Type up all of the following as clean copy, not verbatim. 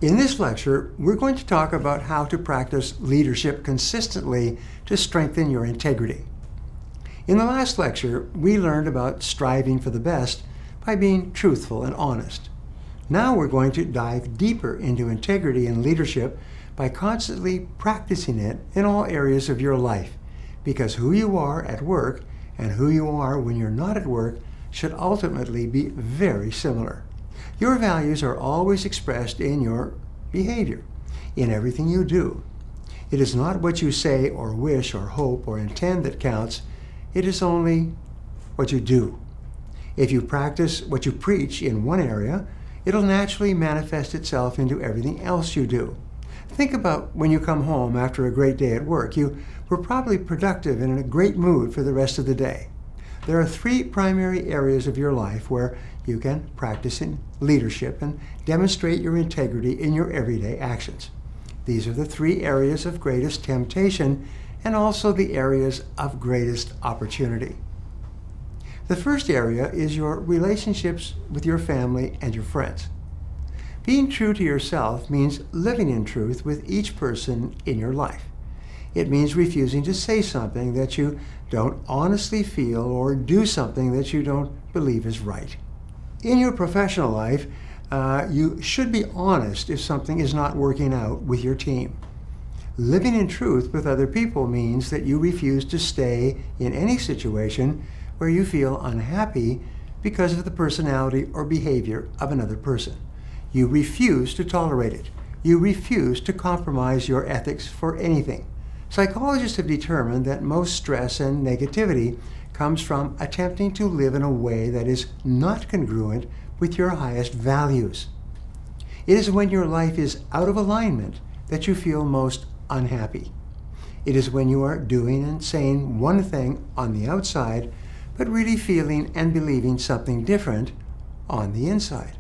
In this lecture, we're going to talk about how to practice leadership consistently to strengthen your integrity. In the last lecture, we learned about striving for the best by being truthful and honest. Now we're going to dive deeper into integrity and leadership by constantly practicing it in all areas of your life, because who you are at work and who you are when you're not at work should ultimately be very similar. Your values are always expressed in your behavior, in everything you do. It is not what you say or wish or hope or intend that counts. It is only what you do. If you practice what you preach in one area, it'll naturally manifest itself into everything else you do. Think about when you come home after a great day at work. You were probably productive and in a great mood for the rest of the day. There are three primary areas of your life where you can practice in leadership and demonstrate your integrity in your everyday actions. These are the three areas of greatest temptation and also the areas of greatest opportunity. The first area is your relationships with your family and your friends. Being true to yourself means living in truth with each person in your life. It means refusing to say something that you don't honestly feel or do something that you don't believe is right. In your professional life, you should be honest if something is not working out with your team. Living in truth with other people means that you refuse to stay in any situation where you feel unhappy because of the personality or behavior of another person. You refuse to tolerate it. You refuse to compromise your ethics for anything. Psychologists have determined that most stress and negativity comes from attempting to live in a way that is not congruent with your highest values. It is when your life is out of alignment that you feel most unhappy. It is when you are doing and saying one thing on the outside, but really feeling and believing something different on the inside.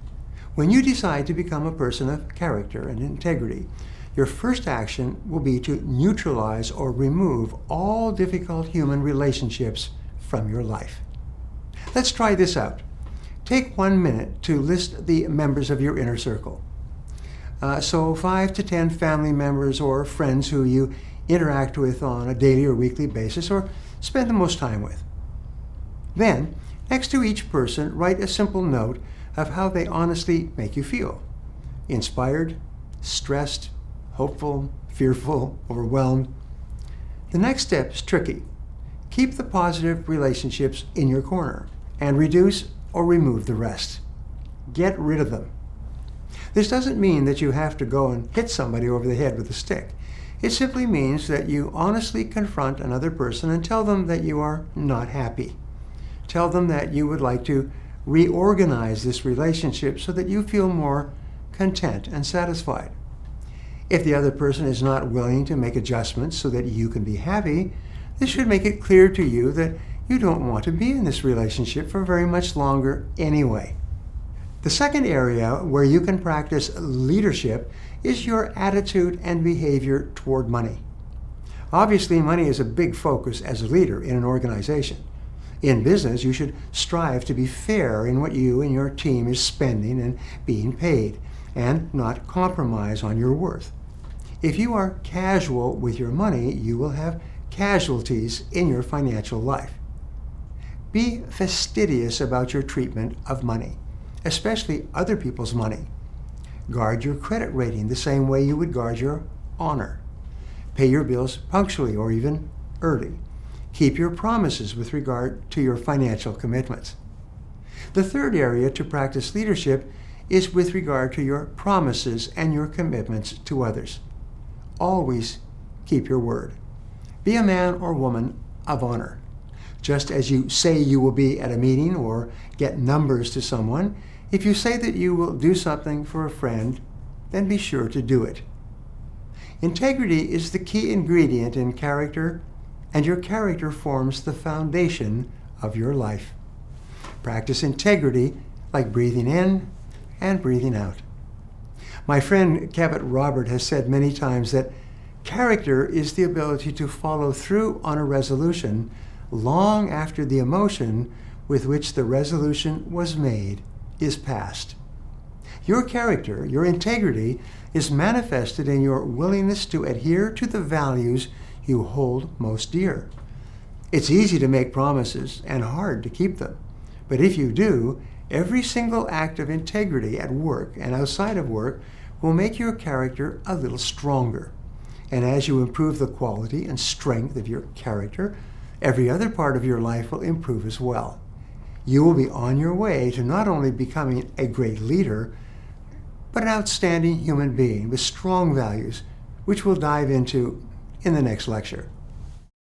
When you decide to become a person of character and integrity, your first action will be to neutralize or remove all difficult human relationships from your life. Let's try this out. Take 1 minute to list the members of your inner circle. So 5 to 10 family members or friends who you interact with on a daily or weekly basis or spend the most time with. Then, next to each person, write a simple note of how they honestly make you feel. Inspired, stressed, hopeful, fearful, overwhelmed. The next step is tricky. Keep the positive relationships in your corner and reduce or remove the rest. Get rid of them. This doesn't mean that you have to go and hit somebody over the head with a stick. It simply means that you honestly confront another person and tell them that you are not happy. Tell them that you would like to reorganize this relationship so that you feel more content and satisfied. If the other person is not willing to make adjustments so that you can be happy, this should make it clear to you that you don't want to be in this relationship for very much longer anyway. The second area where you can practice leadership is your attitude and behavior toward money. Obviously, money is a big focus as a leader in an organization. In business, you should strive to be fair in what you and your team is spending and being paid, and not compromise on your worth. If you are casual with your money, you will have casualties in your financial life. Be fastidious about your treatment of money, especially other people's money. Guard your credit rating the same way you would guard your honor. Pay your bills punctually or even early. Keep your promises with regard to your financial commitments. The third area to practice leadership is with regard to your promises and your commitments to others. Always keep your word. Be a man or woman of honor. Just as you say you will be at a meeting or get numbers to someone, if you say that you will do something for a friend, then be sure to do it. Integrity is the key ingredient in character, and your character forms the foundation of your life. Practice integrity like breathing in and breathing out. My friend Cabot Robert has said many times that character is the ability to follow through on a resolution long after the emotion with which the resolution was made is past. Your character, your integrity, is manifested in your willingness to adhere to the values you hold most dear. It's easy to make promises and hard to keep them. But if you do, every single act of integrity at work and outside of work will make your character a little stronger. And as you improve the quality and strength of your character, every other part of your life will improve as well. You will be on your way to not only becoming a great leader, but an outstanding human being with strong values, which we'll dive into in the next lecture.